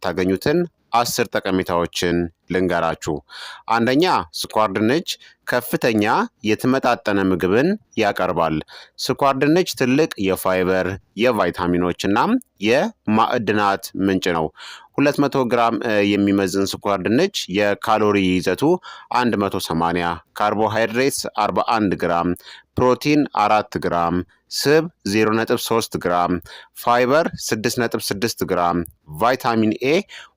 የምታገኙትን 10 ጠቀሜታዎችን ልንገራችሁ። አንደኛ፣ ስኳር ድንች ከፍተኛ የተመጣጠነ ምግብን ያቀርባል። ስኳር ድንች ትልቅ የፋይበር፣ የቫይታሚኖች እናም የማዕድናት ምንጭ ነው። 200 ግራም የሚመዝን ስኳር ድንች የካሎሪ ይዘቱ 180፣ ካርቦሃይድሬትስ 41 ግራም፣ ፕሮቲን 4 ግራም፣ ስብ 0.3 ግራም፣ ፋይበር 6.6 ግራም፣ ቫይታሚን ኤ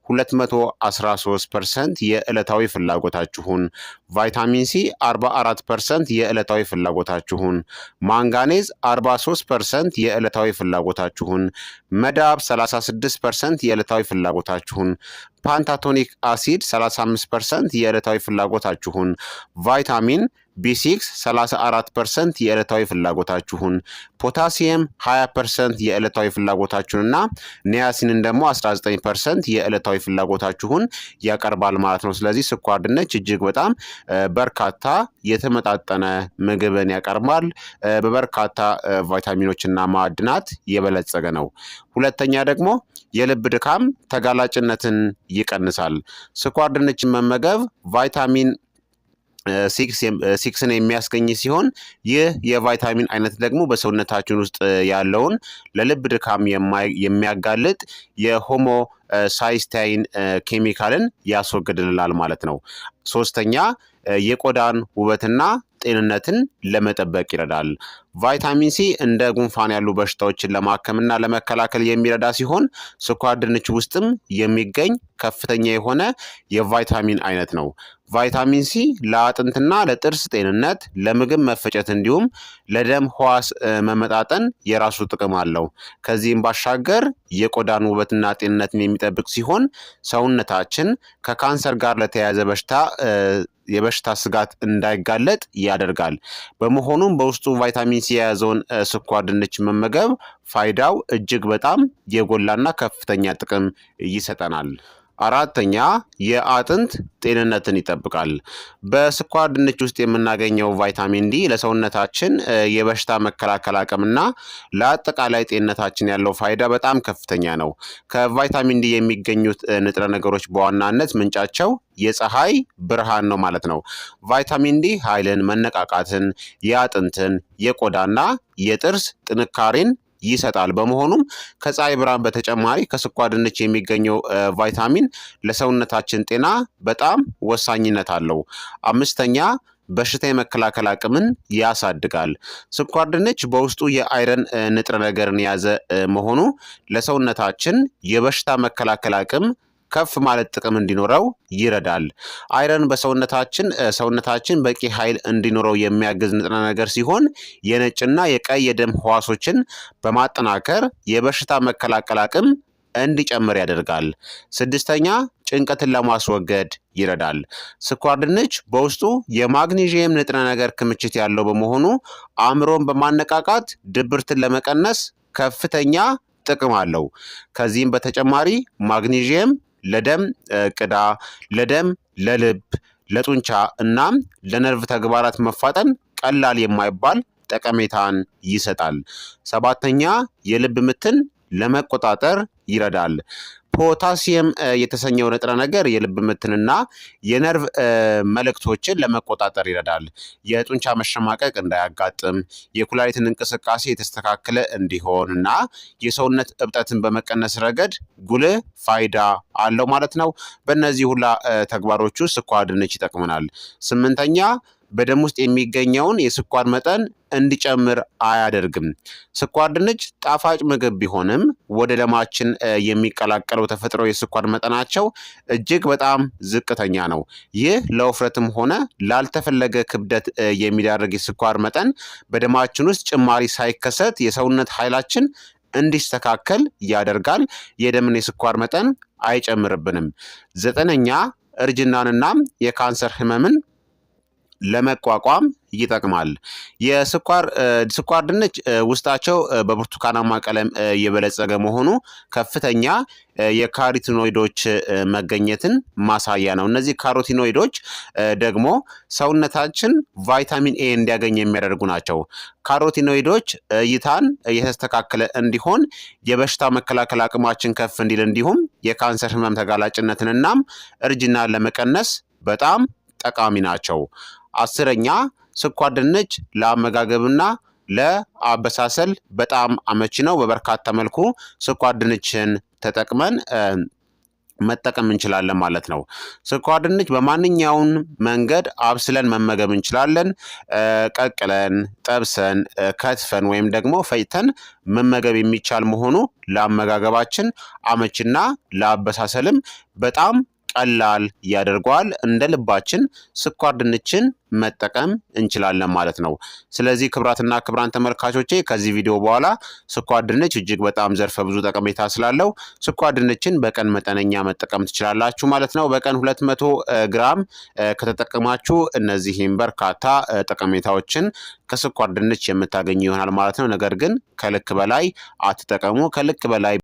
213% የዕለታዊ ፍላጎታችሁን፣ ቫይታሚን ሲ 44% የዕለታዊ ፍላጎታችሁን፣ ማንጋኔዝ 43% የዕለታዊ ፍላጎታችሁን፣ መዳብ 36% የዕለታዊ ፍላጎታችሁን፣ ፓንታቶኒክ አሲድ 35% የዕለታዊ ፍላጎታችሁን፣ ቫይታሚን ቢ6 34% የዕለታዊ ፍላጎታችሁን፣ ፖታሲየም 20% የዕለታዊ ፍላጎታችሁንና ኒያሲንን ደግሞ 19% የዕለታዊ ፍላጎታችሁን ያቀርባል ማለት ነው። ስለዚህ ስኳር ድንች እጅግ በጣም በርካታ የተመጣጠነ ምግብን ያቀርባል። በበርካታ ቫይታሚኖችና ማዕድናት የበለጸገ ነው። ሁለተኛ ደግሞ የልብ ድካም ተጋላጭነትን ይቀንሳል። ስኳር ድንችን መመገብ ቫይታሚን ሲክስን የሚያስገኝ ሲሆን ይህ የቫይታሚን አይነት ደግሞ በሰውነታችን ውስጥ ያለውን ለልብ ድካም የሚያጋልጥ የሆሞሳይስታይን ኬሚካልን ያስወግድልናል ማለት ነው። ሶስተኛ የቆዳን ውበትና ጤንነትን ለመጠበቅ ይረዳል። ቫይታሚን ሲ እንደ ጉንፋን ያሉ በሽታዎችን ለማከምና ለመከላከል የሚረዳ ሲሆን ስኳር ድንች ውስጥም የሚገኝ ከፍተኛ የሆነ የቫይታሚን አይነት ነው። ቫይታሚን ሲ ለአጥንትና ለጥርስ ጤንነት፣ ለምግብ መፈጨት እንዲሁም ለደም ሕዋስ መመጣጠን የራሱ ጥቅም አለው። ከዚህም ባሻገር የቆዳን ውበትና ጤንነትን የሚጠብቅ ሲሆን ሰውነታችን ከካንሰር ጋር ለተያያዘ የበሽታ ስጋት እንዳይጋለጥ ያደርጋል። በመሆኑም በውስጡ ቫይታሚን ሲ የያዘውን ስኳር ድንች መመገብ ፋይዳው እጅግ በጣም የጎላና ከፍተኛ ጥቅም ይሰጠናል። አራተኛ የአጥንት ጤንነትን ይጠብቃል። በስኳር ድንች ውስጥ የምናገኘው ቫይታሚን ዲ ለሰውነታችን የበሽታ መከላከል አቅምና ለአጠቃላይ ጤንነታችን ያለው ፋይዳ በጣም ከፍተኛ ነው። ከቫይታሚን ዲ የሚገኙት ንጥረ ነገሮች በዋናነት ምንጫቸው የፀሐይ ብርሃን ነው ማለት ነው። ቫይታሚን ዲ ኃይልን፣ መነቃቃትን፣ የአጥንትን፣ የቆዳና የጥርስ ጥንካሬን ይሰጣል። በመሆኑም ከፀሐይ ብርሃን በተጨማሪ ከስኳር ድንች የሚገኘው ቫይታሚን ለሰውነታችን ጤና በጣም ወሳኝነት አለው። አምስተኛ በሽታ የመከላከል አቅምን ያሳድጋል። ስኳር ድንች በውስጡ የአይረን ንጥረ ነገርን የያዘ መሆኑ ለሰውነታችን የበሽታ መከላከል አቅም ከፍ ማለት ጥቅም እንዲኖረው ይረዳል። አይረን ሰውነታችን በቂ ኃይል እንዲኖረው የሚያግዝ ንጥረ ነገር ሲሆን የነጭና የቀይ የደም ሕዋሶችን በማጠናከር የበሽታ መከላከል አቅም እንዲጨምር ያደርጋል። ስድስተኛ ጭንቀትን ለማስወገድ ይረዳል። ስኳር ድንች በውስጡ የማግኔዥየም ንጥረ ነገር ክምችት ያለው በመሆኑ አእምሮን በማነቃቃት ድብርትን ለመቀነስ ከፍተኛ ጥቅም አለው። ከዚህም በተጨማሪ ማግኔዥየም ለደም ቅዳ፣ ለልብ፣ ለጡንቻ እናም ለነርቭ ተግባራት መፋጠን ቀላል የማይባል ጠቀሜታን ይሰጣል። ሰባተኛ የልብ ምትን ለመቆጣጠር ይረዳል። ፖታሲየም የተሰኘው ንጥረ ነገር የልብ ምትንና የነርቭ መልእክቶችን ለመቆጣጠር ይረዳል። የጡንቻ መሸማቀቅ እንዳያጋጥም፣ የኩላሊትን እንቅስቃሴ የተስተካከለ እንዲሆን እና የሰውነት እብጠትን በመቀነስ ረገድ ጉልህ ፋይዳ አለው ማለት ነው። በእነዚህ ሁላ ተግባሮቹ ስኳር ድንች ይጠቅመናል። ስምንተኛ በደም ውስጥ የሚገኘውን የስኳር መጠን እንዲጨምር አያደርግም። ስኳር ድንች ጣፋጭ ምግብ ቢሆንም ወደ ደማችን የሚቀላቀለው ተፈጥሮ የስኳር መጠናቸው እጅግ በጣም ዝቅተኛ ነው። ይህ ለውፍረትም ሆነ ላልተፈለገ ክብደት የሚዳርግ የስኳር መጠን በደማችን ውስጥ ጭማሪ ሳይከሰት የሰውነት ኃይላችን እንዲስተካከል ያደርጋል። የደምን የስኳር መጠን አይጨምርብንም። ዘጠነኛ እርጅናንና የካንሰር ህመምን ለመቋቋም ይጠቅማል። ስኳር ድንች ውስጣቸው በብርቱካናማ ቀለም የበለጸገ መሆኑ ከፍተኛ የካሮቲኖይዶች መገኘትን ማሳያ ነው። እነዚህ ካሮቲኖይዶች ደግሞ ሰውነታችን ቫይታሚን ኤ እንዲያገኝ የሚያደርጉ ናቸው። ካሮቲኖይዶች እይታን የተስተካከለ እንዲሆን፣ የበሽታ መከላከል አቅማችን ከፍ እንዲል፣ እንዲሁም የካንሰር ህመም ተጋላጭነትንናም እርጅናን ለመቀነስ በጣም ጠቃሚ ናቸው። 10ኛ ስኳር ድንች ለአመጋገብና ለአበሳሰል በጣም አመቺ ነው። በበርካታ መልኩ ስኳር ድንችን ተጠቅመን መጠቀም እንችላለን ማለት ነው። ስኳር ድንች በማንኛውም መንገድ አብስለን መመገብ እንችላለን። ቀቅለን፣ ጠብሰን፣ ከትፈን ወይም ደግሞ ፈጭተን መመገብ የሚቻል መሆኑ ለአመጋገባችን አመቺና ለአበሳሰልም በጣም ቀላል ያደርገዋል። እንደ ልባችን ስኳር ድንችን መጠቀም እንችላለን ማለት ነው። ስለዚህ ክቡራትና ክቡራን ተመልካቾቼ ከዚህ ቪዲዮ በኋላ ስኳር ድንች እጅግ በጣም ዘርፈ ብዙ ጠቀሜታ ስላለው ስኳር ድንችን በቀን መጠነኛ መጠቀም ትችላላችሁ ማለት ነው። በቀን 200 ግራም ከተጠቀማችሁ እነዚህም በርካታ ጠቀሜታዎችን ከስኳር ድንች የምታገኙ ይሆናል ማለት ነው። ነገር ግን ከልክ በላይ አትጠቀሙ። ከልክ በላይ